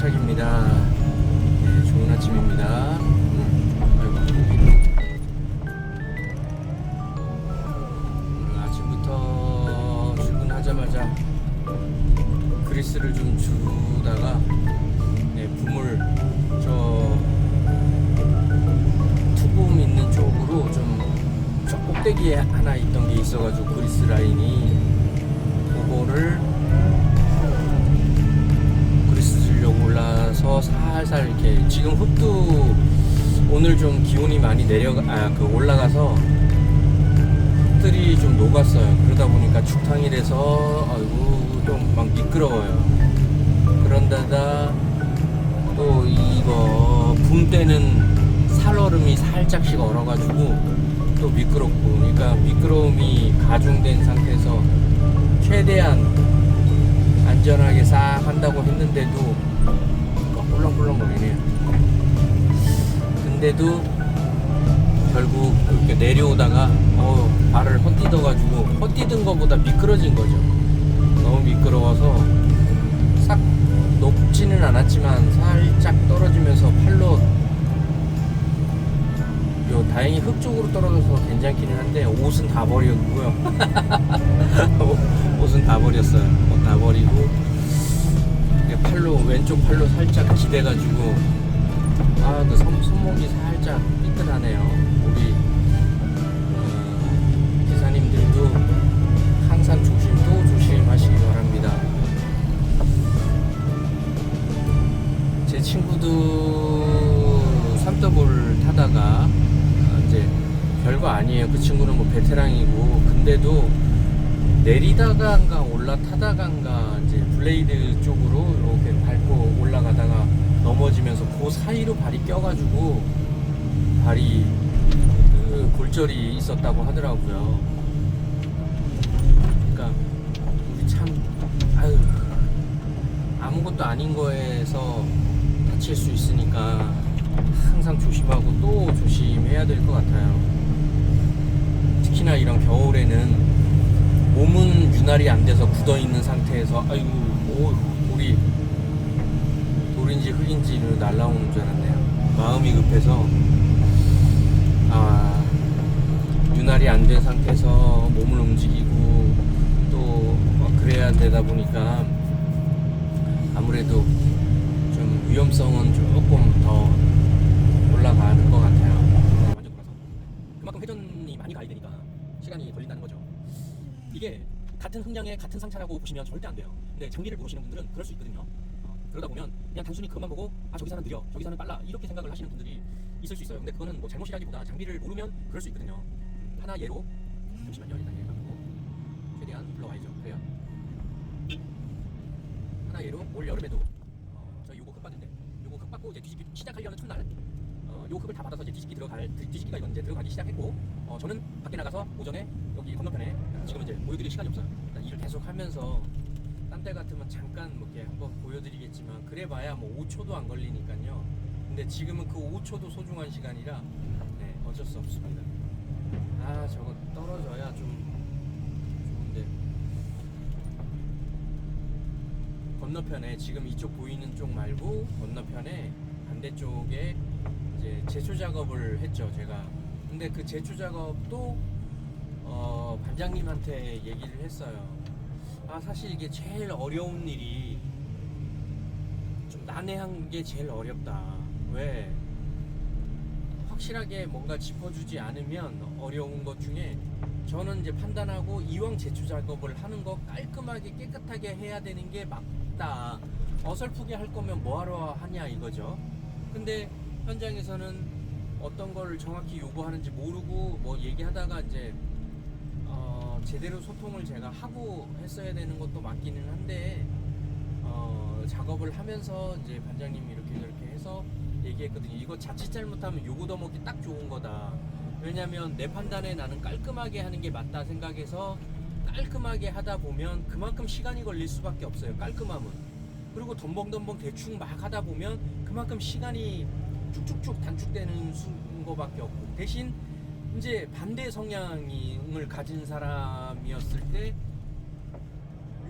도착입니다. 네, 좋은 아침입니다. 오늘 아침부터 출근하자마자 그리스를 좀 주다가 붐을 저 투붐 있는 쪽으로 좀 저 꼭대기에 하나 있던 게 있어가지고 그리스 라인이 그거를 그리스 주려고 올라서 살살 이렇게 지금 흙도 오늘 좀 기온이 많이 올라가서 흙들이 좀 녹았어요. 그러다 보니까 죽탕이 돼서 아이고 좀 막 미끄러워요. 그런데다 또 이거 붐 때는 살얼음이 살짝씩 얼어가지고 또 미끄럽고, 그러니까 미끄러움이 가중된 상태에서 최대한 안전하게 싹 한다고 했는데도 꿀렁꿀렁거리네요. 근데도 결국 이렇게 내려오다가 발을 헛디뎌가지고 헛디딘 거보다 미끄러진 거죠. 너무 미끄러워서 싹 높지는 않았지만 살짝 떨어지면서 팔로 다행히 흙 쪽으로 떨어져서 괜찮기는 한데 옷은 다 버렸고요. 옷은 다 버렸어요. 다 버리고 팔로 왼쪽 팔로 살짝 기대가지고 그 손목이 살짝 삐끗하네요. 우리 기사님들도 항상 조심하시기 바랍니다. 제 친구도 삼더블 타다가 이제 별거 아니에요. 그 친구는 뭐 베테랑이고, 근데도 내리다가인가 올라타다가인가 이제 블레이드 쪽으로 이렇게 밟고 올라가다가 넘어지면서 그 사이로 발이 껴가지고 발이 골절이 있었다고 하더라고요. 그러니까 우리 참 아무것도 아닌 거에서 다칠 수 있으니까 항상 조심하고 또 조심해야 될 것 같아요. 특히나 이런 겨울에는 몸은 윤활이 안 돼서 굳어 있는 상태에서 돌인지 흙인지를 날라오는 줄 알았네요. 마음이 급해서 윤활이 안 된 상태에서 몸을 움직이고 또 그래야 되다 보니까 아무래도 좀 위험성은 조금 더 올라가는 것 같아요. 완전 돌아서 그만큼 회전이 많이 가야 되니까 시간이 걸린다는 거죠. 이게 같은 흥량에 같은 상차라고 보시면 절대 안 돼요. 근데 장비를 모르시는 분들은 그럴 수 있거든요. 그러다 보면 그냥 단순히 그것만 보고 저기서는 느려, 저기서는 빨라 이렇게 생각을 하시는 분들이 있을 수 있어요. 근데 그거는 뭐 잘못이라기보다 장비를 모르면 그럴 수 있거든요. 하나 예로 잠시만요. 일단 얘기하고 최대한 불러와야죠. 그래요. 하나 예로 올 여름에도 저 요거 흙 받는데 요거 흙 받고 이제 뒤집기 시작하려는 첫날 요 흙을 다 받아서 이제 뒤집기가 이제 들어가기 시작했고, 저는 밖에 나가서 오전에 여기 건너편에 지금 이제 보여드릴 시간이 없어요. 일단 일을 계속 하면서 딴 때 같으면 잠깐 뭐 이렇게 한번 보여드리겠지만 그래봐야 뭐 5초도 안 걸리니까요. 근데 지금은 그 5초도 소중한 시간이라 어쩔 수 없습니다. 저거 떨어져야 좀 좋은데. 건너편에 지금 이쪽 보이는 쪽 말고 건너편에 반대쪽에 이제 제초 작업을 했죠, 제가. 근데 그 제초 작업도 반장님한테 얘기를 했어요. 사실 이게 제일 어려운 일이 좀 난해한 게 제일 어렵다. 왜? 확실하게 뭔가 짚어주지 않으면 어려운 것 중에 저는 이제 판단하고 이왕 제초 작업을 하는 거 깔끔하게 깨끗하게 해야 되는 게 맞다. 어설프게 할 거면 뭐하러 하냐 이거죠. 근데 현장에서는 어떤 걸 정확히 요구하는지 모르고 뭐 얘기하다가 이제 제대로 소통을 제가 하고 했어야 되는 것도 맞기는 한데 작업을 하면서 이제 반장님이 이렇게 저렇게 해서 얘기했거든요. 이거 자칫 잘못하면 요거 더 먹기 딱 좋은 거다. 왜냐면 내 판단에 나는 깔끔하게 하는 게 맞다 생각해서 깔끔하게 하다 보면 그만큼 시간이 걸릴 수밖에 없어요. 깔끔함은. 그리고 덤벙덤벙 대충 막 하다 보면 그만큼 시간이 쭉쭉쭉 단축되는 거밖에 없고, 대신 이제 반대 성향을 가진 사람이었을 때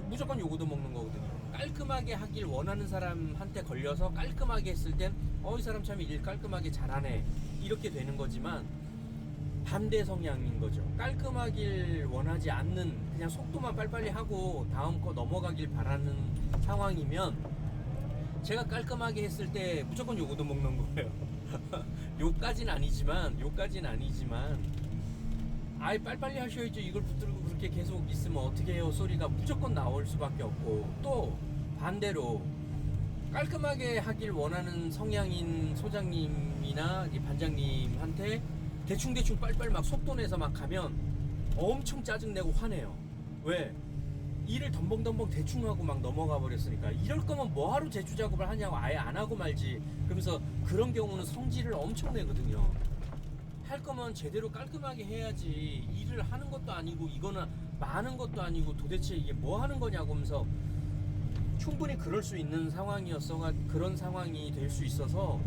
무조건 요거도 먹는 거거든요. 깔끔하게 하길 원하는 사람한테 걸려서 깔끔하게 했을 땐 이 사람 참 일 깔끔하게 잘하네 이렇게 되는 거지만, 반대 성향인 거죠. 깔끔하길 원하지 않는, 그냥 속도만 빨리빨리 하고 다음 거 넘어가길 바라는 상황이면 제가 깔끔하게 했을 때 무조건 요거도 먹는 거예요. 요까진 아니지만 아이 빨리빨리 하셔야죠. 이걸 붙들고 그렇게 계속 있으면 어떻게 해요 소리가 무조건 나올 수밖에 없고, 또 반대로 깔끔하게 하길 원하는 성향인 소장님이나 이 반장님한테 대충 빨리빨리 막 속도 내서 막 가면 엄청 짜증내고 화내요. 왜? 일을 덤벙덤벙 대충 하고 막 넘어가 버렸으니까. 이럴 거면 뭐하러 제초 작업을 하냐고, 아예 안 하고 말지. 그러면서 그런 경우는 성질을 엄청 내거든요. 할 거면 제대로 깔끔하게 해야지. 일을 하는 것도 아니고 이거는 많은 것도 아니고 도대체 이게 뭐 하는 거냐고 하면서, 충분히 그럴 수 있는 상황이었어. 그런 상황이 될 수 있어서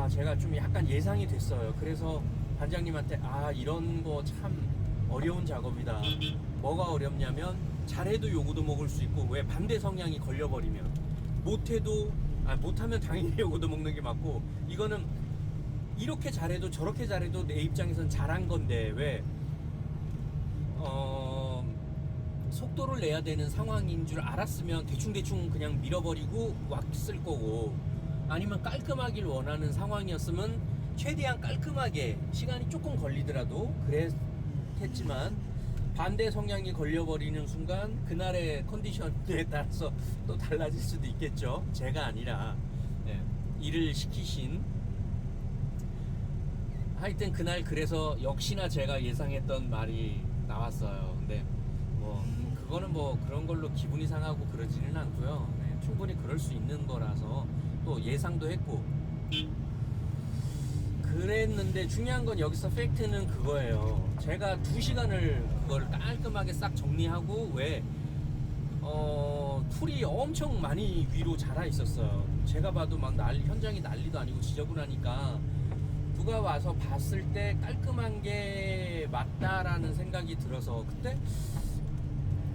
제가 좀 약간 예상이 됐어요. 그래서 반장님한테 이런 거 참 어려운 작업이다. 뭐가 어렵냐면 잘해도 요구도 먹을 수 있고, 왜 반대 성향이 걸려버리면 못하면 당연히 요구도 먹는 게 맞고, 이거는 이렇게 잘해도 저렇게 잘해도 내 입장에선 잘한 건데, 왜 속도를 내야 되는 상황인 줄 알았으면 대충 그냥 밀어버리고 왔을 거고, 아니면 깔끔하길 원하는 상황이었으면 최대한 깔끔하게 시간이 조금 걸리더라도 그랬겠지만, 반대 성향이 걸려버리는 순간 그날의 컨디션에 따라서 또 달라질 수도 있겠죠. 제가 아니라 일을 시키신. 하여튼 그날 그래서 역시나 제가 예상했던 말이 나왔어요. 근데 그거는 그런 걸로 기분이 상하고 그러지는 않고요. 충분히 그럴 수 있는 거라서 또 예상도 했고 그랬는데, 중요한 건 여기서 팩트는 그거예요. 제가 2시간을 그걸 깔끔하게 싹 정리하고, 왜 풀이 엄청 많이 위로 자라 있었어요. 제가 봐도 막 현장이 난리도 아니고 지저분하니까 누가 와서 봤을 때 깔끔한 게 맞다라는 생각이 들어서,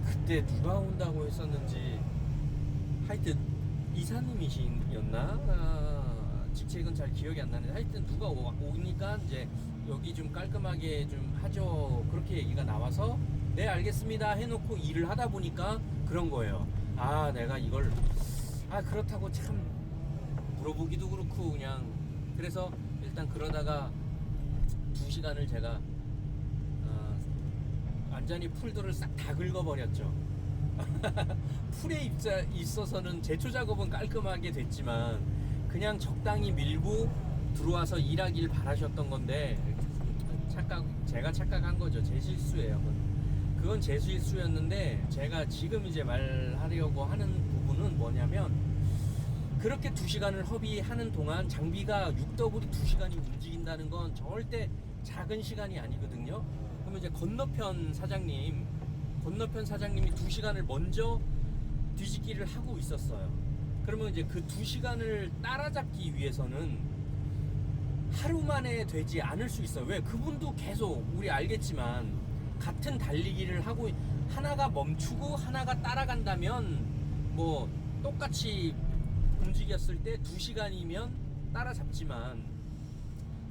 그때 누가 온다고 했었는지, 하여튼 이사님이셨나? 직책은 잘 기억이 안 나는데, 하여튼 누가 오니까 이제 여기 좀 깔끔하게 좀 하죠, 그렇게 얘기가 나와서 네 알겠습니다 해놓고 일을 하다 보니까 그런 거예요. 내가 이걸 그렇다고 참 물어보기도 그렇고, 그냥 그래서 일단 그러다가 2시간을 제가 완전히 풀들을 싹 다 긁어버렸죠. 풀에 있어서는 제초 작업은 깔끔하게 됐지만 그냥 적당히 밀고 들어와서 일하길 바라셨던 건데, 제가 착각한 거죠. 제 실수예요. 그건 제 실수였는데, 제가 지금 이제 말하려고 하는 부분은 뭐냐면, 그렇게 2시간을 허비하는 동안 장비가 6W이 2시간이 움직인다는 건 절대 작은 시간이 아니거든요. 그러면 이제 건너편 사장님이 2시간을 먼저 뒤집기를 하고 있었어요. 그러면 이제 그 2시간을 따라잡기 위해서는 하루 만에 되지 않을 수 있어요. 왜? 그분도 계속, 우리 알겠지만 같은 달리기를 하고 하나가 멈추고 하나가 따라간다면 똑같이 움직였을 때 2시간이면 따라잡지만,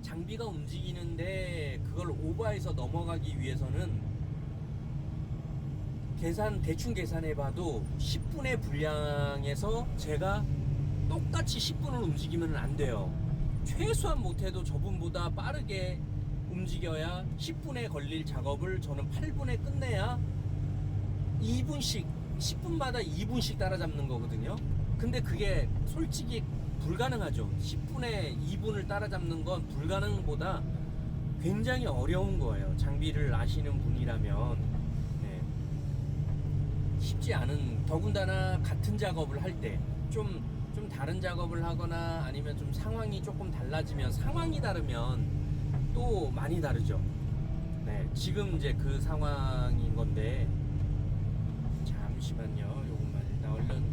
장비가 움직이는데 그걸 오버해서 넘어가기 위해서는 대충 계산해봐도 10분의 분량에서 제가 똑같이 10분을 움직이면 안 돼요. 최소한 못해도 저분보다 빠르게 움직여야 10분에 걸릴 작업을 저는 8분에 끝내야 2분씩, 10분마다 2분씩 따라잡는 거거든요. 근데 그게 솔직히 불가능하죠. 10분에 2분을 따라잡는 건 불가능보다 굉장히 어려운 거예요. 장비를 아시는 분이라면. 쉽지 않은, 더군다나 같은 작업을 할 때 좀 다른 작업을 하거나 아니면 좀 상황이 조금 달라지면, 상황이 다르면 또 많이 다르죠. 지금 이제 그 상황인 건데, 잠시만요. 요것만 나 얼른,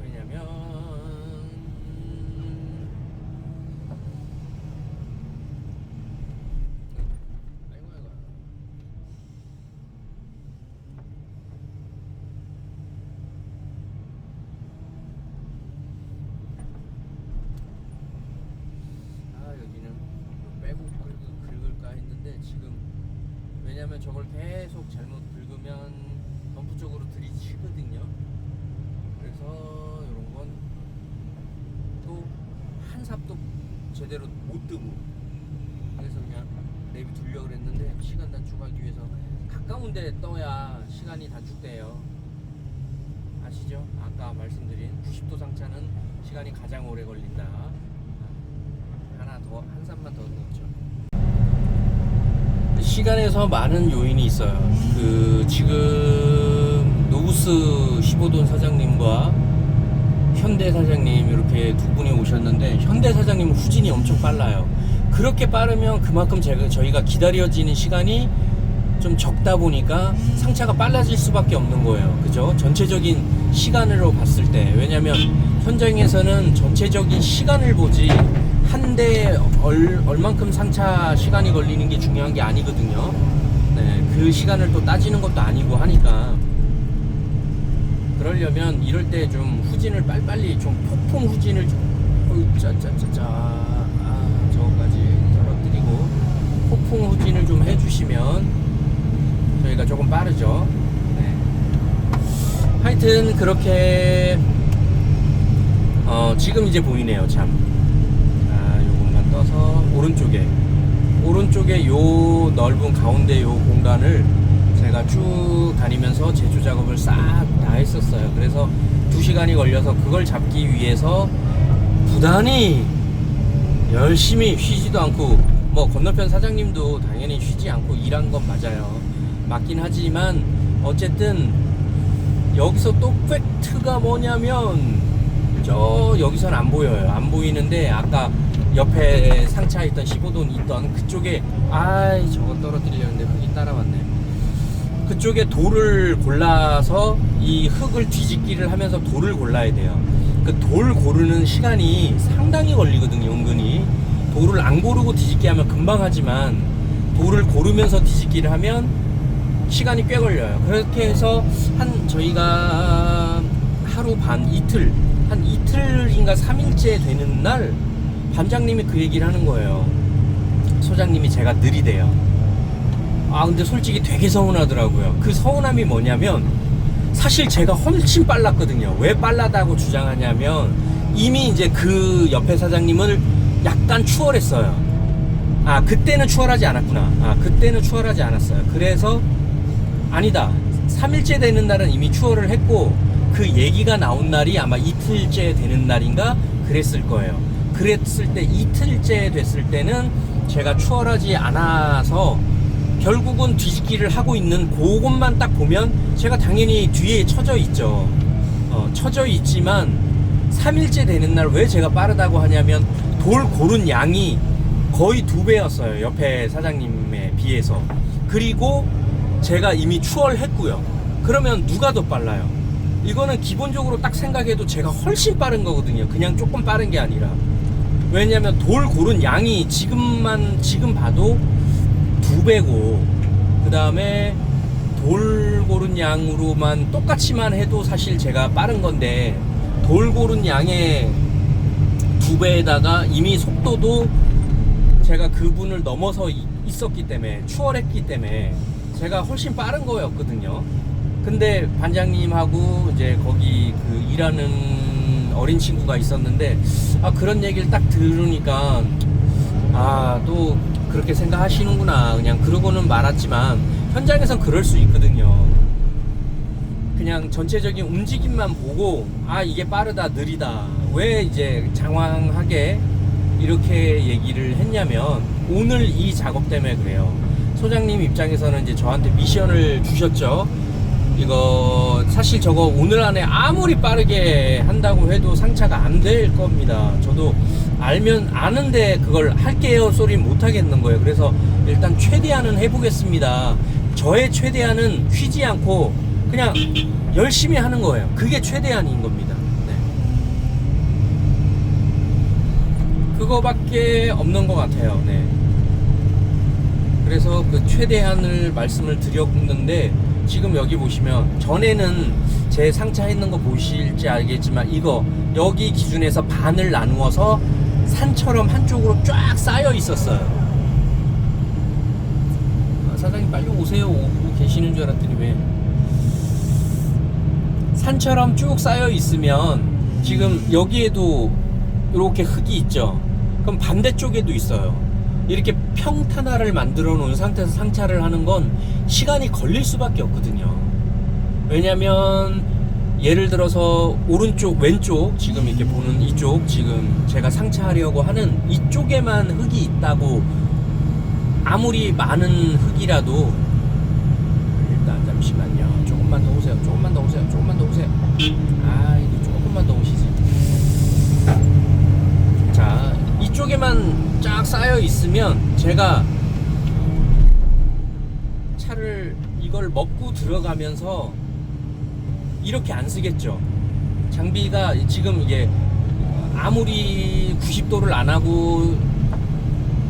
왜냐면 왜냐면 저걸 계속 잘못 긁으면 덤프 쪽으로 들이치거든요. 그래서 이런 건 또 한 삽도 제대로 못 뜨고, 그래서 그냥 내비 두려고 그랬는데 시간 단축하기 위해서 가까운 데 떠야 시간이 단축돼요. 아시죠? 아까 말씀드린 90도 상차는 시간이 가장 오래 걸린다. 한 삽만 더 넣죠. 시간에서 많은 요인이 있어요. 지금 노부스 15돈 사장님과 현대 사장님 이렇게 두 분이 오셨는데, 현대 사장님은 후진이 엄청 빨라요. 그렇게 빠르면 그만큼 저희가 기다려지는 시간이 좀 적다 보니까 상차가 빨라질 수밖에 없는 거예요. 그죠? 전체적인 시간으로 봤을 때. 왜냐면 현장에서는 전체적인 시간을 보지 한 대 얼만큼 상차 시간이 걸리는 게 중요한 게 아니거든요. 네, 그 시간을 또 따지는 것도 아니고 하니까, 그러려면 이럴 때 좀 후진을 빨리빨리 좀 폭풍 후진을 좀 저거까지 떨어뜨리고 폭풍 후진을 좀 해주시면 저희가 조금 빠르죠. 네. 하여튼 그렇게 지금 이제 보이네요. 참. 요것만 떠서 오른쪽에 요 넓은 가운데 요 공간을 제가 쭉 다니면서 제조 작업을 싹 다 했었어요. 그래서 2시간이 걸려서 그걸 잡기 위해서 부단히 열심히 쉬지도 않고, 뭐 건너편 사장님도 당연히 쉬지 않고 일한 건 맞긴 하지만 어쨌든 여기서 또 팩트가 뭐냐면 여기선 안 보여요. 안 보이는데 아까 옆에 상차 있던 15돈 있던 그쪽에, 저거 떨어뜨리려는데 흙이 따라왔네. 그쪽에 돌을 골라서 이 흙을 뒤집기를 하면서 돌을 골라야 돼요. 그 돌 고르는 시간이 상당히 걸리거든요. 은근히 돌을 안 고르고 뒤집기 하면 금방 하지만, 돌을 고르면서 뒤집기를 하면 시간이 꽤 걸려요. 그렇게 해서 저희가 하루 반, 한 이틀인가 3일째 되는 날 반장님이 그 얘기를 하는 거예요. 소장님이 제가 느리대요. 근데 솔직히 되게 서운하더라고요. 그 서운함이 뭐냐면, 사실 제가 훨씬 빨랐거든요. 왜 빨라다고 주장하냐면, 이미 이제 그 옆에 사장님을 약간 추월했어요. 그때는 추월하지 않았구나. 그때는 추월하지 않았어요. 그래서 아니다, 3일째 되는 날은 이미 추월을 했고, 그 얘기가 나온 날이 아마 이틀째 되는 날인가 그랬을 거예요. 그랬을 때 이틀째 됐을 때는 제가 추월하지 않아서 결국은 뒤집기를 하고 있는 그것만 딱 보면 제가 당연히 뒤에 처져 있죠. 처져 있지만 3일째 되는 날 왜 제가 빠르다고 하냐면, 돌 고른 양이 거의 2배였어요. 옆에 사장님에 비해서. 그리고 제가 이미 추월했고요. 그러면 누가 더 빨라요? 이거는 기본적으로 딱 생각해도 제가 훨씬 빠른 거거든요. 그냥 조금 빠른 게 아니라. 왜냐면 돌 고른 양이 지금 봐도 2배고, 그 다음에 돌 고른 양으로만 똑같이만 해도 사실 제가 빠른 건데, 돌 고른 양의 2배에다가 이미 속도도 제가 그분을 넘어서 있었기 때문에, 추월했기 때문에 제가 훨씬 빠른 거였거든요. 근데 반장님하고 이제 거기 그 일하는 어린 친구가 있었는데, 그런 얘기를 딱 들으니까 또 그렇게 생각하시는구나. 그냥 그러고는 말았지만 현장에선 그럴 수 있거든요. 그냥 전체적인 움직임만 보고 이게 빠르다 느리다 왜 이제 장황하게 이렇게 얘기를 했냐면, 오늘 이 작업 때문에 그래요. 소장님 입장에서는 이제 저한테 미션을 주셨죠. 이거 사실 저거 오늘 안에 아무리 빠르게 한다고 해도 상차가 안 될 겁니다. 저도 아는데 그걸 할게요 소리 못 하겠는 거예요. 그래서 일단 최대한은 해보겠습니다. 저의 최대한은 쉬지 않고 그냥 열심히 하는 거예요. 그게 최대한인 겁니다. 네. 그거밖에 없는 것 같아요. 네. 그래서 그 최대한을 말씀을 드렸는데, 지금 여기 보시면 전에는 제 상차 했는 거 보실지 알겠지만, 이거 여기 기준에서 반을 나누어서 산처럼 한쪽으로 쫙 쌓여 있었어요. 사장님 빨리 오세요. 오고 계시는 줄 알았더니 왜 산처럼 쭉 쌓여 있으면 지금 여기에도 이렇게 흙이 있죠. 그럼 반대쪽에도 있어요. 이렇게 평탄화를 만들어 놓은 상태에서 상차를 하는 건 시간이 걸릴 수밖에 없거든요. 왜냐면 예를 들어서 오른쪽 왼쪽 지금 이렇게 보는 이쪽 지금 제가 상차하려고 하는 이쪽에만 흙이 있다고 아무리 많은 흙이라도 일단 잠시만요. 조금만 더 오세요. 조금만 더 오세요. 조금만 더 오세요. 아 이거 조금만 더 오시지. 자 이쪽에만 쫙 쌓여 있으면 제가 차를 이걸 먹고 들어가면서 이렇게 안 쓰겠죠. 장비가 지금 이게 아무리 90도를 안 하고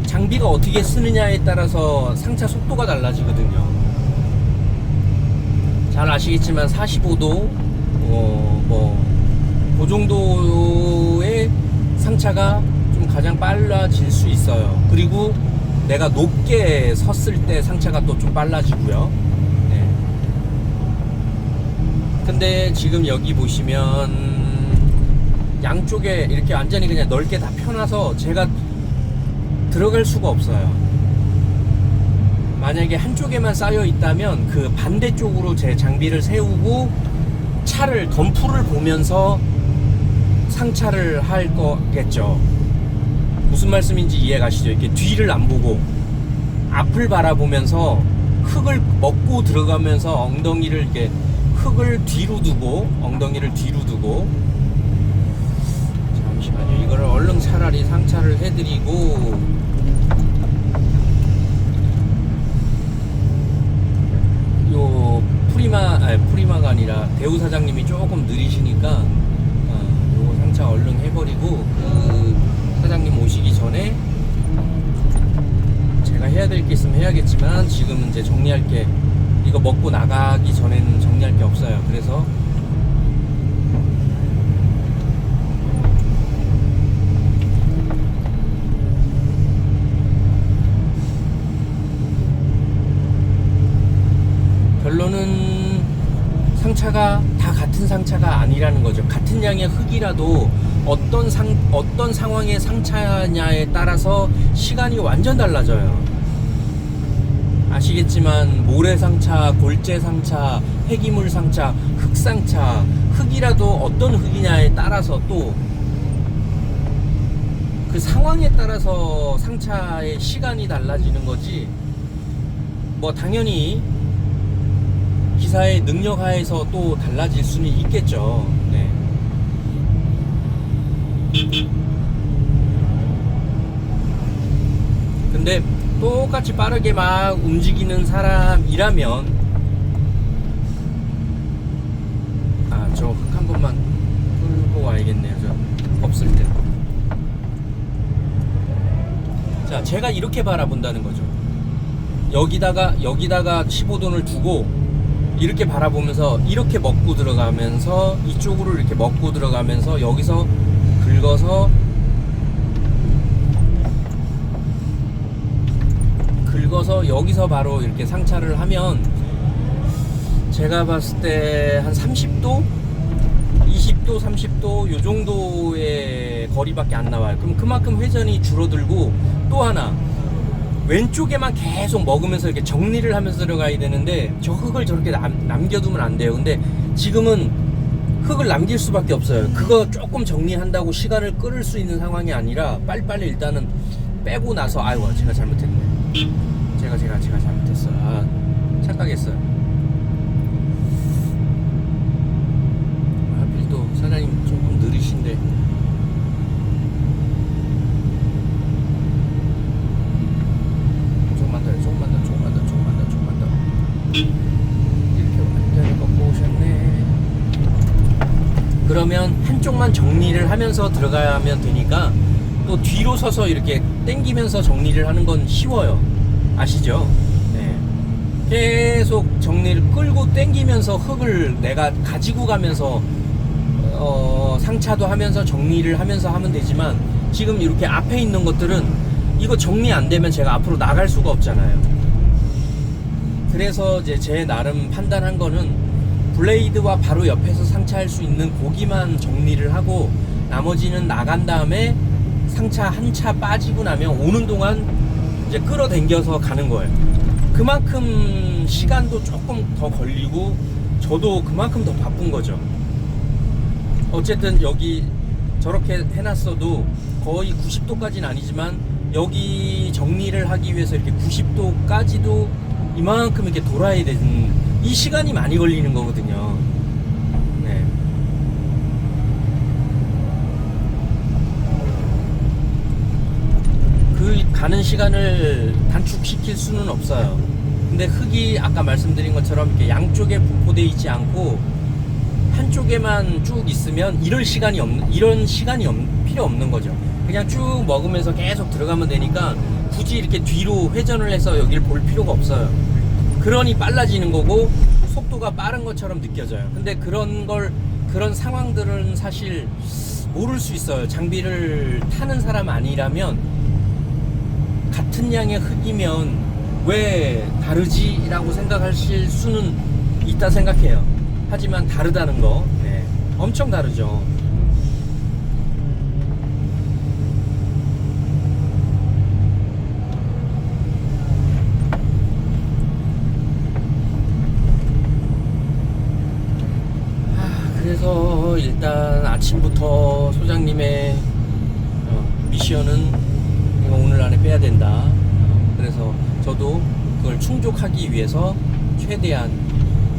장비가 어떻게 쓰느냐에 따라서 상차 속도가 달라지거든요. 잘 아시겠지만 45도 그 정도의 상차가 좀 가장 빨라질 수 있어요. 그리고 내가 높게 섰을 때 상차가 또 좀 빨라지고요. 네. 근데 지금 여기 보시면 양쪽에 이렇게 완전히 그냥 넓게 다 펴놔서 제가 들어갈 수가 없어요. 만약에 한쪽에만 쌓여 있다면 그 반대쪽으로 제 장비를 세우고 차를 덤프를 보면서 상차를 할 거겠죠. 무슨 말씀인지 이해가시죠? 이렇게 뒤를 안 보고 앞을 바라보면서 흙을 먹고 들어가면서 엉덩이를 이렇게 흙을 뒤로 두고 엉덩이를 뒤로 두고 잠시만요. 이거를 얼른 차라리 상차를 해드리고 요 프리마가 아니라 대우 사장님이 조금 느리시니까 요 상차 얼른 해버리고 그 사장님 오시기 전에 제가 해야 될 게 있으면 해야겠지만 지금은 이제 정리할 게 이거 먹고 나가기 전에는 정리할 게 없어요. 그래서 결론은 상차가 다 같은 상차가 아니라는 거죠. 같은 양의 흙이라도 어떤 상황의 상차냐에 따라서 시간이 완전 달라져요. 아시겠지만 모래상차, 골재상차, 폐기물상차, 흙상차, 흙이라도 어떤 흙이냐에 따라서 또 그 상황에 따라서 상차의 시간이 달라지는 거지. 뭐 당연히 기사의 능력 하에서 또 달라질 수는 있겠죠. 네. 근데 똑같이 빠르게 막 움직이는 사람이라면 저 흙 한 번만 끌고 와야겠네요. 저 없을 때. 자, 제가 이렇게 바라본다는 거죠. 여기다가 15돈을 두고 이렇게 바라보면서 이렇게 먹고 들어가면서 이쪽으로 이렇게 먹고 들어가면서 여기서 긁어서 여기서 바로 이렇게 상차를 하면 제가 봤을 때 한 30도? 20도, 30도 요 정도의 거리밖에 안 나와요. 그럼 그만큼 회전이 줄어들고 또 하나 왼쪽에만 계속 먹으면서 이렇게 정리를 하면서 들어가야 되는데 저 흙을 저렇게 남겨두면 안 돼요. 근데 지금은 흙을 남길 수밖에 없어요. 그거 조금 정리한다고 시간을 끌을 수 있는 상황이 아니라 빨리빨리 일단은 빼고 나서 아이고 제가 잘못했네. 제가 잘못했어. 착각했어요. 하필 또 사장님 조금 느리신데 조금만 더 이렇게 완전히 꺾고 오셨네. 그러면 한쪽만 정리를 하면서 들어가면 되니까 또 뒤로 서서 이렇게 당기면서 정리를 하는 건 쉬워요. 아시죠? 네. 계속 정리를 끌고 당기면서 흙을 내가 가지고 가면서 상차도 하면서 정리를 하면서 하면 되지만 지금 이렇게 앞에 있는 것들은 이거 정리 안 되면 제가 앞으로 나갈 수가 없잖아요. 그래서 이제 제 나름 판단한 거는 블레이드와 바로 옆에서 상차할 수 있는 고기만 정리를 하고 나머지는 나간 다음에 상차 한 차 빠지고 나면 오는 동안 이제 끌어당겨서 가는 거예요. 그만큼 시간도 조금 더 걸리고 저도 그만큼 더 바쁜 거죠. 어쨌든 여기 저렇게 해놨어도 거의 90도까지는 아니지만 여기 정리를 하기 위해서 이렇게 90도까지도 이만큼 이렇게 돌아야 되는 이 시간이 많이 걸리는 거거든요. 네. 그 가는 시간을 단축시킬 수는 없어요. 근데 흙이 아까 말씀드린 것처럼 이렇게 양쪽에 분포되어 있지 않고 한쪽에만 쭉 있으면 이런 시간이 필요 없는 거죠. 그냥 쭉 먹으면서 계속 들어가면 되니까 굳이 이렇게 뒤로 회전을 해서 여기를 볼 필요가 없어요. 그러니 빨라지는 거고 속도가 빠른 것처럼 느껴져요. 근데 그런 상황들은 사실 모를 수 있어요. 장비를 타는 사람 아니라면 같은 양의 흙이면 왜 다르지? 라고 생각하실 수는 있다 생각해요. 하지만 다르다는 거, 네, 엄청 다르죠. 그래서 일단 아침부터 소장님의 미션은 이거 오늘 안에 빼야 된다. 그래서 저도 그걸 충족하기 위해서 최대한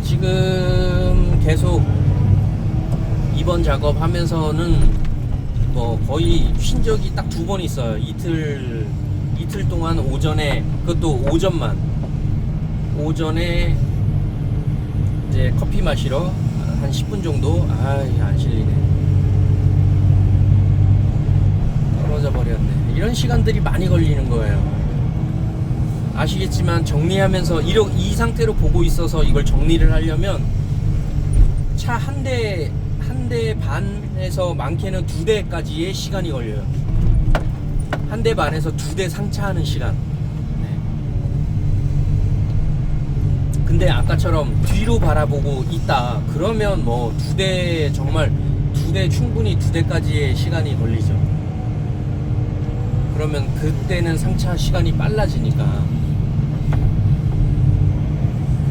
지금 계속 이번 작업하면서는 뭐 거의 쉰 적이 딱 2번 있어요. 이틀 동안 오전에, 그것도 오전에 이제 커피 마시러 한 10분 정도. 안 실리네. 떨어져 버렸네. 이런 시간들이 많이 걸리는 거예요. 아시겠지만 정리하면서 이 상태로 보고 있어서 이걸 정리를 하려면 차 한 대 반에서 많게는 2대까지의 시간이 걸려요. 한 대 반에서 2대 상차하는 시간. 네. 근데 아까처럼 뒤로 바라보고 있다 그러면 뭐 2대, 정말 2대, 충분히 2대까지의 시간이 걸리죠. 그러면 그때는 상차 시간이 빨라지니까.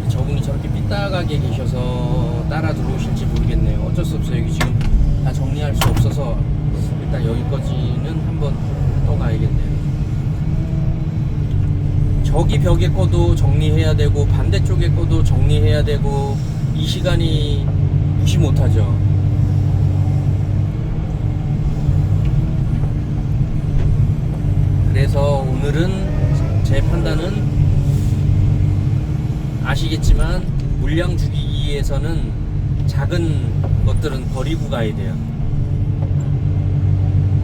저분이 저렇게 삐딱하게 계셔서 따라 들어오실지 모르겠네요. 어쩔 수 없어요. 여기 지금 다 정리할 수 없어서 일단 여기까지는 한번 떠가야겠네요. 저기 벽에 거도 정리해야 되고 반대쪽에 거도 정리해야 되고 이 시간이 무시 못하죠. 그래서 오늘은 제 판단은 아시겠지만 물량 주기에서는 작은 것들은 버리고 가야 돼요.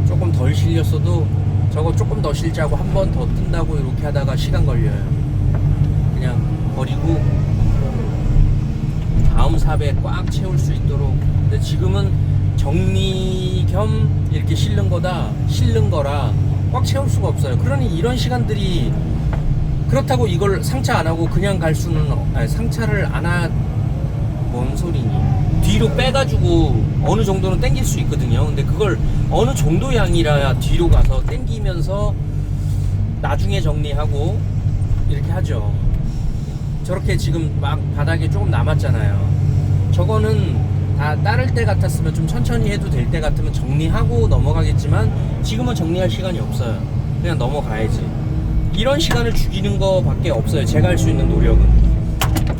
조금 덜 실렸어도 저거 조금 더 실자고 한 번 더 뜬다고 이렇게 하다가 시간 걸려요. 그냥 버리고 다음 삽에 꽉 채울 수 있도록. 근데 지금은 정리 겸 이렇게 실는 거라 꽉 채울 수가 없어요. 그러니 이런 시간들이, 그렇다고 이걸 상차 안 하고 그냥 갈 수는, 상차를 뭔 소리니? 뒤로 빼가지고 어느 정도는 당길 수 있거든요. 근데 그걸 어느 정도 양이라 뒤로 가서 당기면서 나중에 정리하고 이렇게 하죠. 저렇게 지금 막 바닥에 조금 남았잖아요. 저거는 다 따를 때 같았으면 좀 천천히 해도 될 때 같으면 정리하고 넘어가겠지만 지금은 정리할 시간이 없어요. 그냥 넘어가야지. 이런 시간을 죽이는 거밖에 없어요. 제가 할 수 있는 노력은.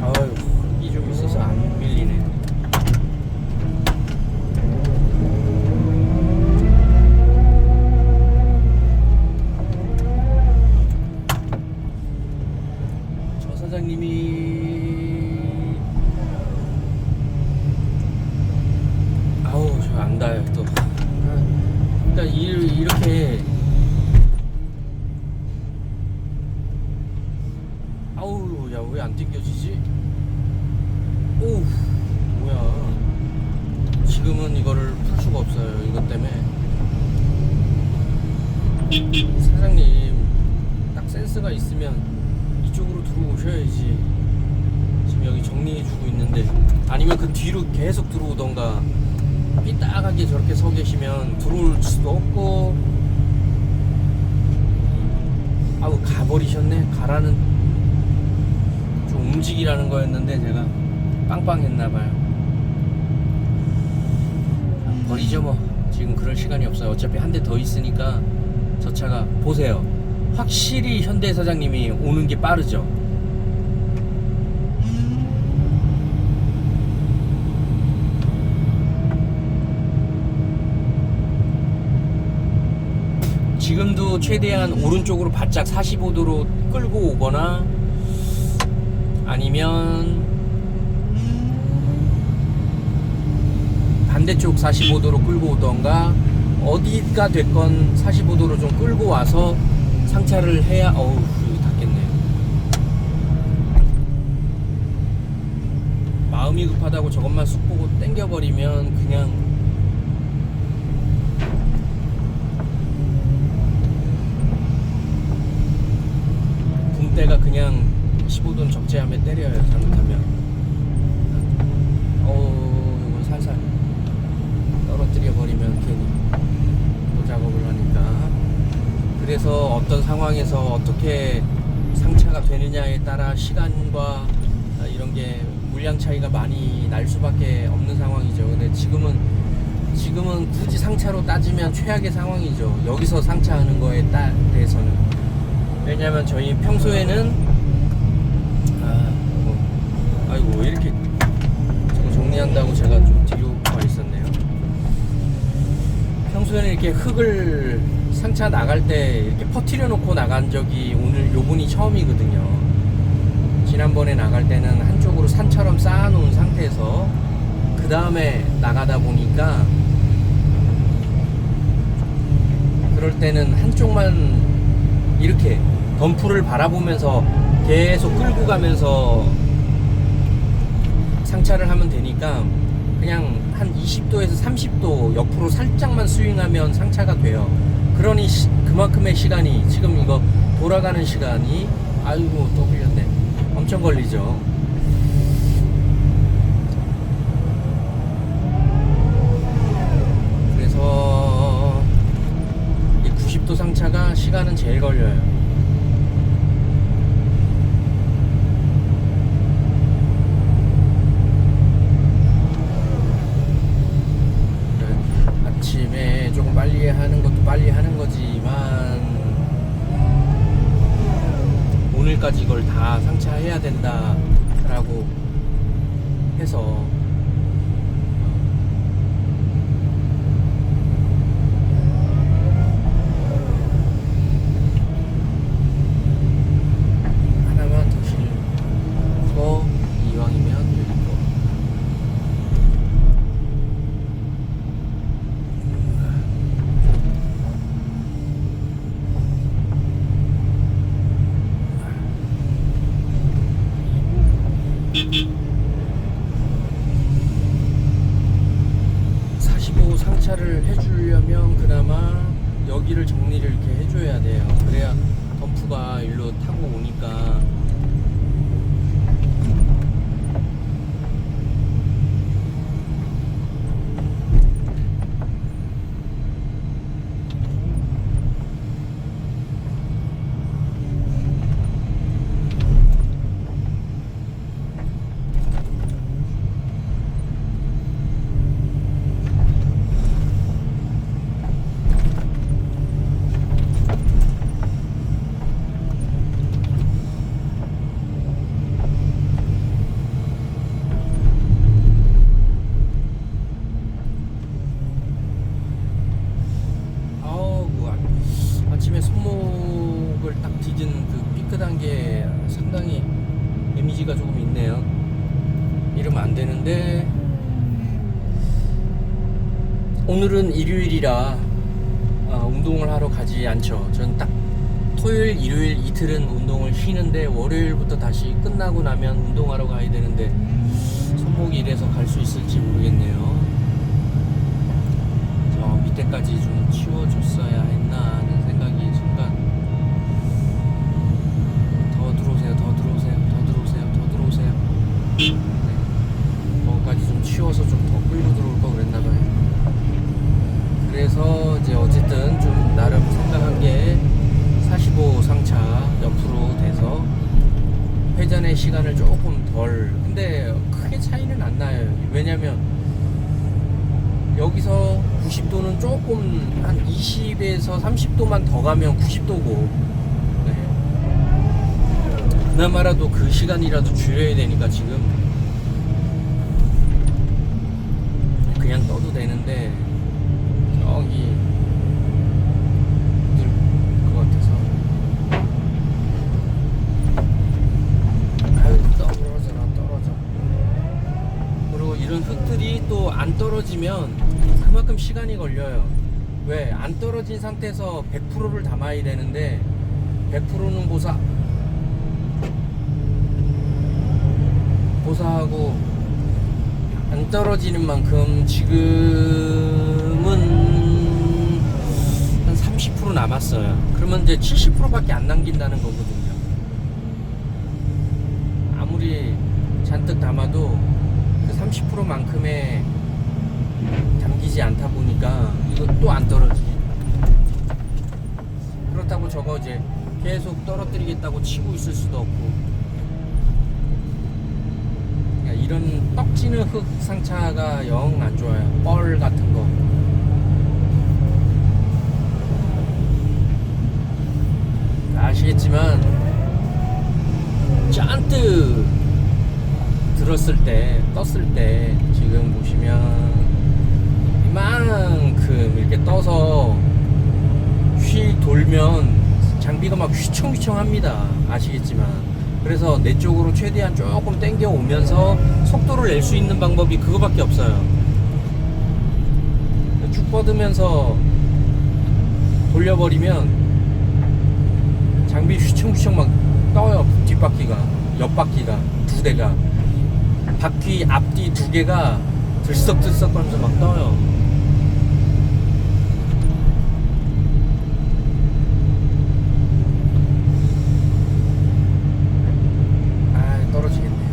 아유, 이 좀 있어서 안 밀리네. 저 사장님이 아우, 저 안 닿아요 또. 그러니까 이렇게 아우, 야, 왜 안 땡겨지지? 오우, 뭐야. 지금은 이거를 풀 수가 없어요. 이것 때문에. 사장님, 딱 센스가 있으면 이쪽으로 들어오셔야지. 아니면 그 뒤로 계속 들어오던가. 삐딱하게 저렇게 서 계시면 들어올 수도 없고. 아우, 가버리셨네. 가라는, 좀 움직이라는 거였는데 제가 빵빵했나봐요. 버리죠 뭐. 지금 그럴 시간이 없어요. 어차피 한 대 더 있으니까. 저 차가 보세요. 확실히 현대 사장님이 오는 게 빠르죠. 지금도 최대한 오른쪽으로 바짝 45도로 끌고 오거나 아니면 반대쪽 45도로 끌고 오던가 어디가 됐건 45도로 좀 끌고 와서 상차를 해야. 어우, 닿겠네요. 마음이 급하다고 저것만 쑥 보고 땡겨버리면 그냥 붕대가 그냥 15돈 적재함에 때려요, 잘못하면. 이건 살살 떨어뜨려 버리면 괜히 또 작업을 하니까. 그래서 어떤 상황에서 어떻게 상차가 되느냐에 따라 시간과 이런 게 물량 차이가 많이 날 수밖에 없는 상황이죠. 근데 지금은 굳이 상차로 따지면 최악의 상황이죠. 여기서 상차하는 거에 대해서는. 왜냐면 저희 평소에는 아이고, 왜 이렇게 저거 정리한다고 제가 좀 뒤로 와 있었네요. 평소에는 이렇게 흙을 상차 나갈 때 이렇게 퍼뜨려 놓고 나간 적이 오늘 요번이 처음이거든요. 지난번에 나갈 때는 한쪽으로 산처럼 쌓아 놓은 상태에서 그 다음에 나가다 보니까 그럴 때는 한쪽만 이렇게 덤프를 바라보면서 계속 끌고 가면서 상차를 하면 되니까 그냥 한 20도에서 30도 옆으로 살짝만 스윙하면 상차가 돼요. 그러니 그만큼의 시간이, 지금 이거 돌아가는 시간이, 아이고 또 흘렸네, 엄청 걸리죠. 그래서 90도 상차가 시간은 제일 걸려요. 아침에 조금 빨리 하는 것도 빨리 하는 거지만 오늘까지 이걸 다 상차해야 된다 라고 해서 하나만 더 실고 이왕이면 여기고. 상차를 해주려면 그나마 여기를 정리를 이렇게 해줘야 돼요. 그래야 덤프가 일로 타고 오니까. 아침에 손목을 딱 뒤진 그 삐끗한 게 상당히 데미지가 조금 있네요. 이러면 안 되는데. 오늘은 일요일이라 운동을 하러 가지 않죠. 전 딱 토요일, 일요일 이틀은 운동을 쉬는데 월요일부터 다시 끝나고 나면 운동하러 가야 되는데 손목이 이래서 갈 수 있을지 모르겠네요. 저 밑에까지 좀 치워줬어야 했나 하는 생각이 순간. 더 들어오세요, 더 들어오세요, 더 들어오세요, 더 들어오세요. 네, 거기까지 좀 쉬워서 좀 더 끌고 들어올 거 그랬나봐요. 그래서 이제 어쨌든 좀 나름 생각한 게 45 상차 옆으로 돼서 회전의 시간을 조금 덜, 근데 크게 차이는 안 나요. 왜냐면 여기서 90도는 조금 한 20에서 30도만 더 가면 90도고, 네. 그나마라도 그 시간이라도 줄여야 되니까 지금 그냥 떠도 되는데 저기 늘 것 같아서. 아유, 떨어져라 떨어져. 그리고 이런 흙들이 또 안 떨어지면 그만큼 시간이 걸려요. 왜? 안 떨어진 상태에서 100%를 담아야 되는데 100%는 고사하고 안 떨어지는 만큼 지금은 한 30% 남았어요. 그러면 이제 70%밖에 안 남긴다는 거거든요. 아무리 잔뜩 담아도 그 30%만큼의 담기지 않다 보니까 이거 또 안 떨어지지. 그렇다고 저거 이제 계속 떨어뜨리겠다고 치고 있을 수도 없고. 그러니까 이런 떡지는 흙 상차가 영 안 좋아요. 뻘 같은 거. 아시겠지만 잔뜩 떴을 때 지금 보시면 이만큼 이렇게 떠서 휘 돌면 장비가 막 휘청휘청 합니다. 아시겠지만. 그래서 내 쪽으로 최대한 조금 당겨 오면서 속도를 낼 수 있는 방법이 그거밖에 없어요. 쭉 뻗으면서 돌려버리면 장비 휘청휘청 막 떠요. 뒷바퀴가, 옆바퀴가 두 대가, 바퀴 앞뒤 두 개가 들썩들썩 하면서 막 떠요. 아, 떨어지겠네요.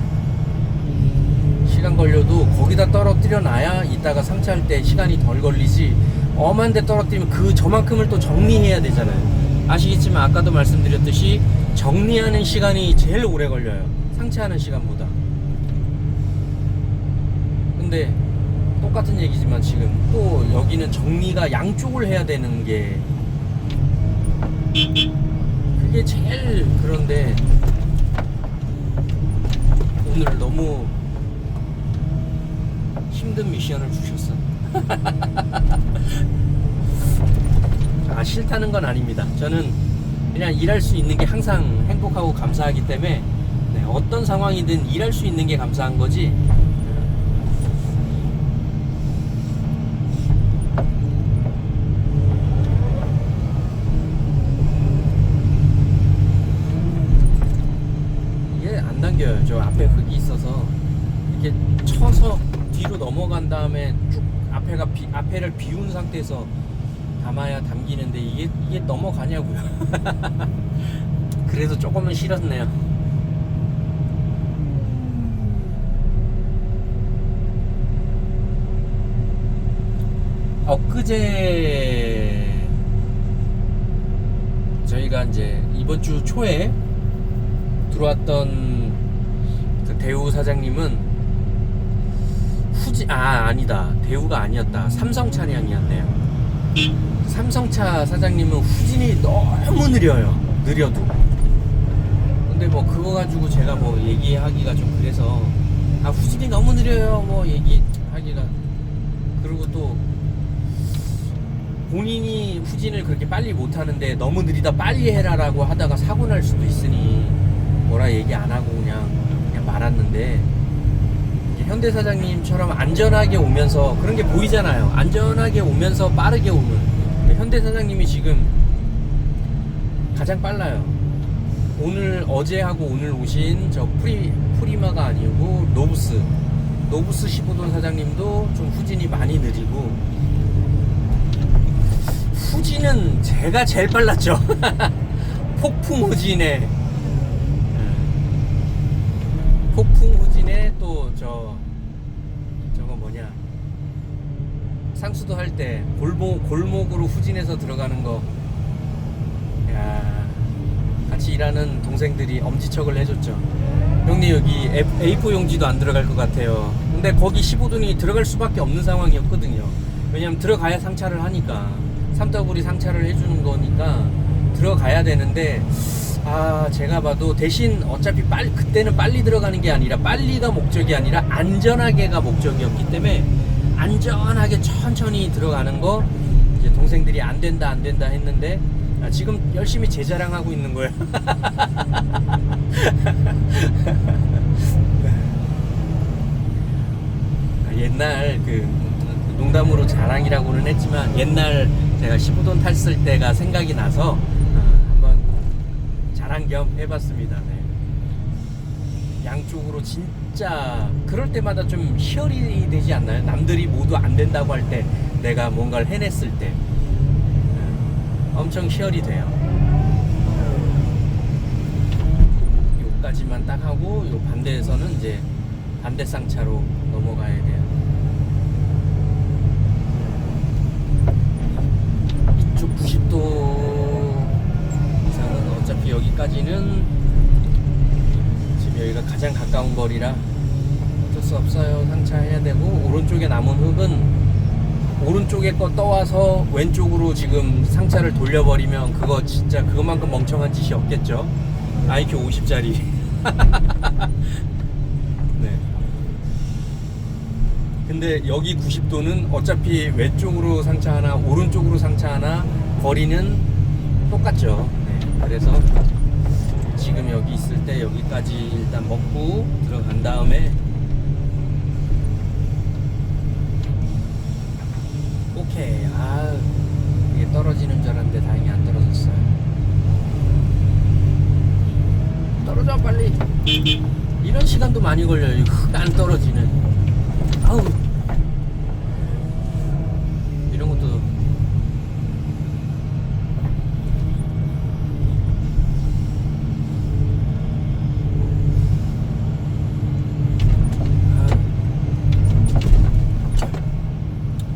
시간 걸려도 거기다 떨어뜨려 놔야 이따가 상차할 때 시간이 덜 걸리지, 엄한 데 떨어뜨리면 그 저만큼을 또 정리해야 되잖아요. 아시겠지만 아까도 말씀드렸듯이 정리하는 시간이 제일 오래 걸려요. 상차하는 시간보다. 근데 똑같은 얘기지만 지금 또 여기는 정리가 양쪽을 해야 되는 게 그게 제일, 그런데 오늘 너무 힘든 미션을 주셨어. 아, 싫다는 건 아닙니다. 저는 그냥 일할 수 있는 게 항상 행복하고 감사하기 때문에, 네, 어떤 상황이든 일할 수 있는 게 감사한 거지. 이게 안 당겨요. 저 앞에 흙이 있어서 이렇게 쳐서 뒤로 넘어간 다음에 쭉 앞에를 비운 상태에서 담아야 담기는데 이게 넘어가냐고요. 그래서 조금은 싫었네요. 엊그제 저희가 이제 이번 주 초에 들어왔던 그 대우 사장님은 아니다, 대우가 아니었다, 삼성 차량이었네요. 삼성차 사장님은 후진이 너무 느려요. 느려도. 근데 뭐 그거 가지고 제가 뭐 얘기하기가 좀 그래서, 후진이 너무 느려요 뭐 얘기하기가. 그리고 또 본인이 후진을 그렇게 빨리 못하는데 너무 느리다 빨리 해라라고 하다가 사고 날 수도 있으니 뭐라 얘기 안 하고 그냥 말았는데, 현대 사장님처럼 안전하게 오면서 그런 게 보이잖아요. 안전하게 오면서 빠르게 오는 현대 사장님이 지금 가장 빨라요. 어제하고 오늘 오신 저 프리마가 아니고 노부스 15돈 사장님도 좀 후진이 많이 느리고, 후진은 제가 제일 빨랐죠. 폭풍 후진에 또 저거 뭐냐, 상수도 할 때 골목으로 후진해서 들어가는 거, 야, 같이 일하는 동생들이 엄지척을 해줬죠. 형님 여기 A4 용지도 안 들어갈 것 같아요. 근데 거기 15돈이 들어갈 수밖에 없는 상황이었거든요. 왜냐면 들어가야 상차를 하니까, 3W 상차를 해주는 거니까 들어가야 되는데, 제가 봐도 대신 어차피 그때는 빨리 들어가는 게 아니라, 빨리가 목적이 아니라 안전하게가 목적이었기 때문에 안전하게 천천히 들어가는 거, 이제 동생들이 안 된다 했는데, 지금 열심히 재자랑하고 있는 거예요. 옛날 농담으로 자랑이라고는 했지만, 옛날 제가 15돈 탔을 때가 생각이 나서 한번 자랑 겸 해봤습니다. 네. 양쪽으로 진짜 그럴 때마다 좀 희열이 되지 않나요? 남들이 모두 안 된다고 할 때, 내가 뭔가를 해냈을 때 엄청 희열이 돼요. 요까지만 딱 하고, 요 반대에서는 이제 반대 쌍차로 넘어가야 돼요. 이쪽 90도 이상은 어차피 여기까지는, 지금 여기가 가장 가까운 거리라 어쩔 수 없어요. 상차해야 되고, 오른쪽에 남은 흙은 오른쪽에 거 떠와서 왼쪽으로 지금 상차를 돌려버리면, 그거 진짜 그것만큼 멍청한 짓이 없겠죠. IQ 50짜리. 네. 근데 여기 90도는 어차피 왼쪽으로 상차 하나, 오른쪽으로 상차 하나, 거리는 똑같죠. 네. 그래서 지금 여기 있을 때 여기까지 일단 먹고 들어간 다음에, 오케이. 이게 떨어지는 줄 알았는데 다행히 안 떨어졌어요. 떨어져 빨리. 이런 시간도 많이 걸려요. 흙 안 떨어지는. 아우, 이런 것도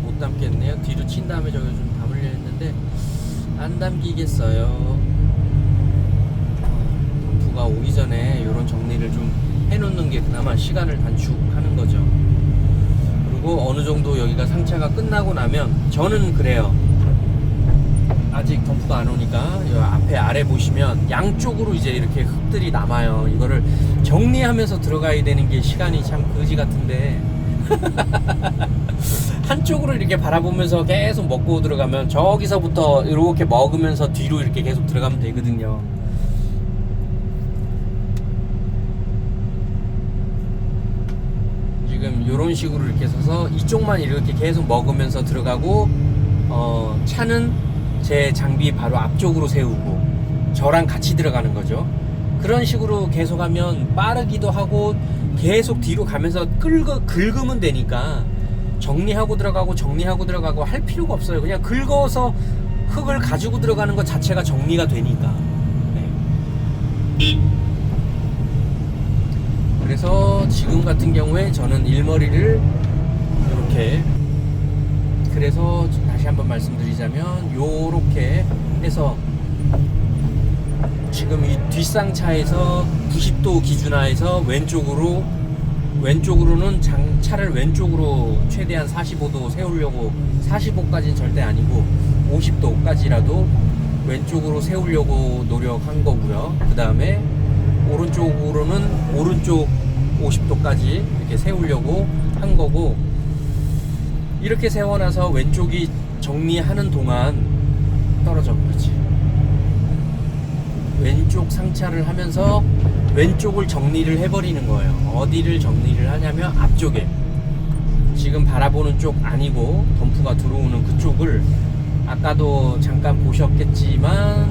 못 담겠네요. 뒤로 친 다음에 저기 좀 담으려 했는데 안 담기겠어요. 덤프가 오기 전에 이런 정리를 좀 해놓는 게 그나마 시간을 단축하는 거죠. 그리고 어느 정도 여기가 상차가 끝나고 나면, 저는 그래요. 아직 덤프가 안 오니까 이 앞에 아래 보시면 양쪽으로 이제 이렇게 흙들이 남아요. 이거를 정리하면서 들어가야 되는 게 시간이 참 거지 같은데 한쪽으로 이렇게 바라보면서 계속 먹고 들어가면, 저기서부터 이렇게 먹으면서 뒤로 이렇게 계속 들어가면 되거든요. 지금 이런 식으로 이렇게 서서 이쪽만 이렇게 계속 먹으면서 들어가고, 차는 제 장비 바로 앞쪽으로 세우고 저랑 같이 들어가는 거죠. 그런 식으로 계속 하면 빠르기도 하고, 계속 뒤로 가면서 긁으면 되니까 정리하고 들어가고 할 필요가 없어요. 그냥 긁어서 흙을 가지고 들어가는 것 자체가 정리가 되니까. 네. 그래서 지금 같은 경우에 저는 일머리를 이렇게, 그래서 다시 한번 말씀드리자면 요렇게 해서 지금 이 뒷상차에서 90도 기준하에서 왼쪽으로는 차를 왼쪽으로 최대한 45도 세우려고, 45까지는 절대 아니고 50도까지라도 왼쪽으로 세우려고 노력한 거고요. 그 다음에 오른쪽으로는 오른쪽 50도까지 이렇게 세우려고 한 거고, 이렇게 세워놔서 왼쪽이 정리하는 동안 떨어져 버리지. 왼쪽 상차를 하면서 왼쪽을 정리를 해버리는 거예요. 어디를 정리를 하냐면 앞쪽에, 지금 바라보는 쪽 아니고 덤프가 들어오는 그쪽을, 아까도 잠깐 보셨겠지만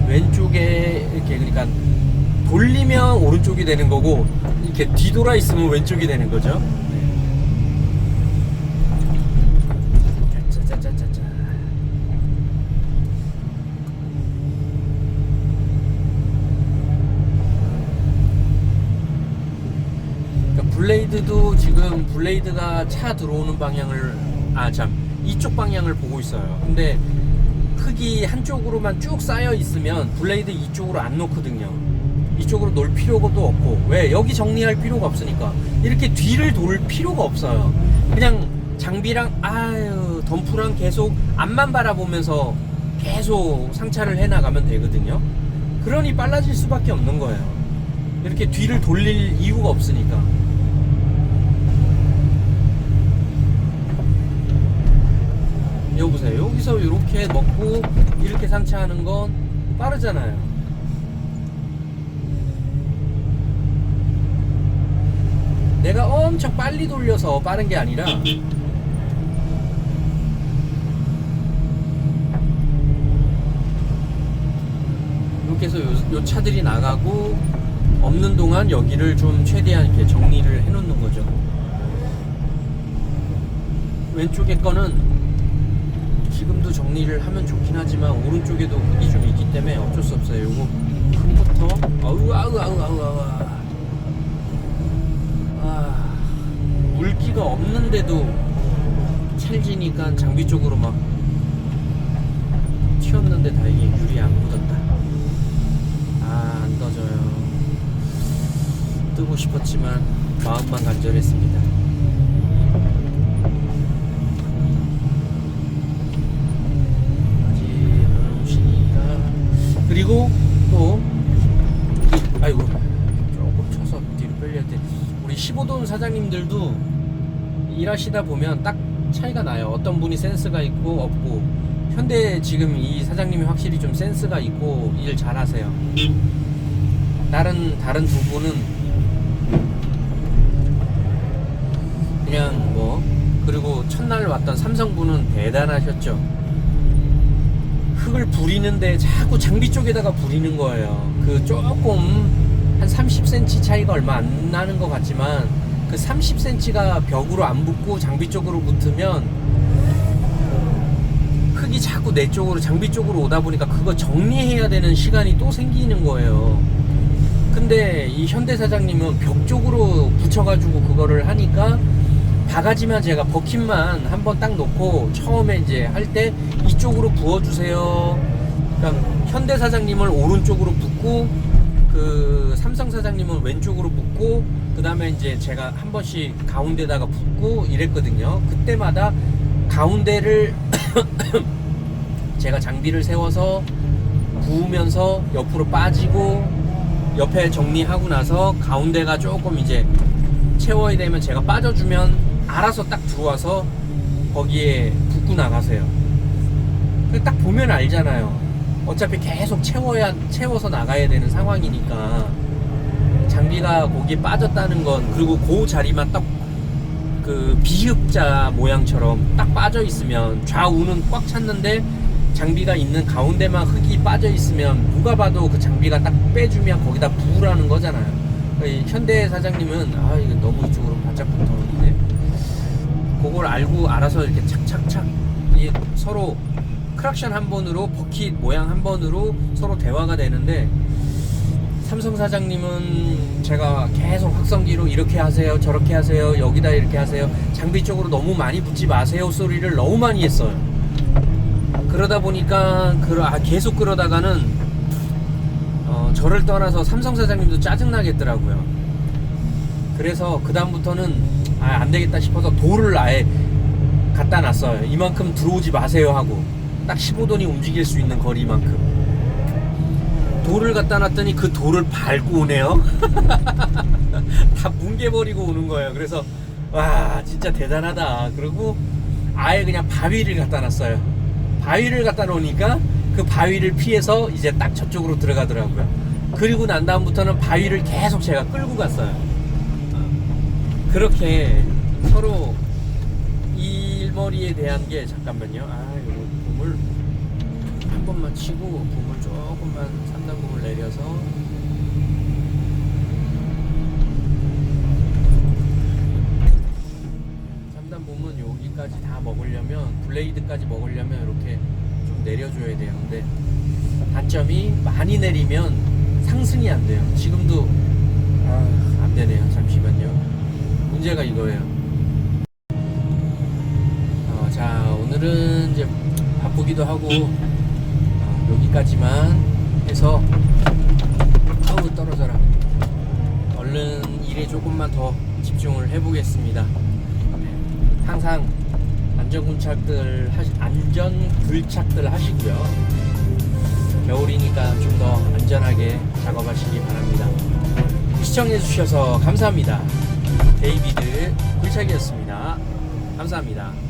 왼쪽에 이렇게, 그러니까 돌리면 오른쪽이 되는 거고, 이렇게 뒤돌아 있으면 왼쪽이 되는 거죠. 짜자자자자. 그러니까 블레이드도 지금 블레이드가 차 들어오는 방향을 이쪽 방향을 보고 있어요. 근데 흙이 한쪽으로만 쭉 쌓여 있으면 블레이드 이쪽으로 안 놓거든요. 이쪽으로 놓을 필요도 없고, 왜? 여기 정리할 필요가 없으니까. 이렇게 뒤를 돌 필요가 없어요. 그냥 장비랑 덤프랑 계속 앞만 바라보면서 계속 상차를 해나가면 되거든요. 그러니 빨라질 수밖에 없는 거예요. 이렇게 뒤를 돌릴 이유가 없으니까. 여기 보세요. 여기서 이렇게 먹고 이렇게 상차하는 건 빠르잖아요. 내가 엄청 빨리 돌려서 빠른 게 아니라 이렇게 해서 요 차들이 나가고 없는 동안 여기를 좀 최대한 이렇게 정리를 해 놓는 거죠. 왼쪽에 거는 지금도 정리를 하면 좋긴 하지만 오른쪽에도 흙이 좀 있기 때문에 어쩔 수 없어요. 요거 흙부터 물기가 없는데도 찰지니까 장비 쪽으로 막 튀었는데 다행히 유리에 안 묻었다. 안 떠져요. 뜨고 싶었지만 마음만 간절했습니다. 아직 안 오시니까. 그리고 또 아이고 조금 쳐서 뒤로 빼려야 돼. 우리 15돈 사장님들도 일하시다 보면 딱 차이가 나요. 어떤 분이 센스가 있고 없고. 현대 지금 이 사장님이 확실히 좀 센스가 있고 일 잘하세요. 다른 두 분은 그냥 뭐, 그리고 첫날 왔던 삼성분은 대단하셨죠. 흙을 부리는데 자꾸 장비 쪽에다가 부리는 거예요. 그 조금 한 30cm 차이가 얼마 안 나는 것 같지만 그 30cm가 벽으로 안 붙고 장비 쪽으로 붙으면 흙이 자꾸 내 쪽으로, 장비 쪽으로 오다 보니까 그거 정리해야 되는 시간이 또 생기는 거예요. 근데 이 현대 사장님은 벽 쪽으로 붙여가지고 그거를 하니까 바가지만 제가 버킷만 한번 딱 놓고 처음에 이제 할 때 이쪽으로 부어주세요. 그러니까 현대 사장님을 오른쪽으로 붓고 그 삼성 사장님은 왼쪽으로 붓고 그 다음에 이제 제가 한 번씩 가운데다가 붓고 이랬거든요. 그때마다 가운데를 제가 장비를 세워서 부으면서 옆으로 빠지고 옆에 정리하고 나서 가운데가 조금 이제 채워야 되면 제가 빠져주면 알아서 딱 들어와서 거기에 붓고 나가세요. 딱 보면 알잖아요. 어차피 계속 채워서 나가야 되는 상황이니까 장비가 거기에 빠졌다는 건, 그리고 그 자리만 딱 그 비읍자 모양처럼 딱 빠져 있으면 좌우는 꽉 찼는데 장비가 있는 가운데만 흙이 빠져 있으면 누가 봐도 그 장비가 딱 빼주면 거기다 부으라는 거잖아요. 현대 사장님은 이거 너무 이쪽으로 바짝 붙었는데 그걸 알고 알아서 이렇게 착착착 서로 크락션 한 번으로 버킷 모양 한 번으로 서로 대화가 되는데, 삼성 사장님은 제가 계속 확성기로 이렇게 하세요 저렇게 하세요 여기다 이렇게 하세요 장비 쪽으로 너무 많이 붙지 마세요 소리를 너무 많이 했어요. 그러다 보니까 계속 그러다가는 저를 떠나서 삼성 사장님도 짜증나겠더라고요. 그래서 그 다음부터는 안 되겠다 싶어서 돌을 아예 갖다 놨어요. 이만큼 들어오지 마세요 하고 딱 15돈이 움직일 수 있는 거리만큼 돌을 갖다 놨더니 그 돌을 밟고 오네요. 다 뭉개버리고 오는 거예요. 그래서 와 진짜 대단하다. 그리고 아예 그냥 바위를 갖다 놨어요. 바위를 갖다 놓으니까 그 바위를 피해서 이제 딱 저쪽으로 들어가더라고요. 그리고 난 다음부터는 바위를 계속 제가 끌고 갔어요. 그렇게 서로 일머리에 대한 게, 잠깐만요. 이거 보물 한 번만 치고 보물 조금만 3단 보물 내려서 여기까지 다 먹으려면, 블레이드까지 먹으려면 이렇게 좀 내려줘야 돼요. 근데 단점이 많이 내리면 상승이 안 돼요. 지금도 안 되네요. 잠시만요. 문제가 이거예요. 자, 오늘은 이제 바쁘기도 하고 여기까지만 해서 아우 떨어져라. 얼른 일에 조금만 더 집중을 해보겠습니다. 항상 안전 굴착들 하시고요. 겨울이니까 좀 더 안전하게 작업하시기 바랍니다. 시청해 주셔서 감사합니다. 데이비드 굴착이었습니다. 감사합니다.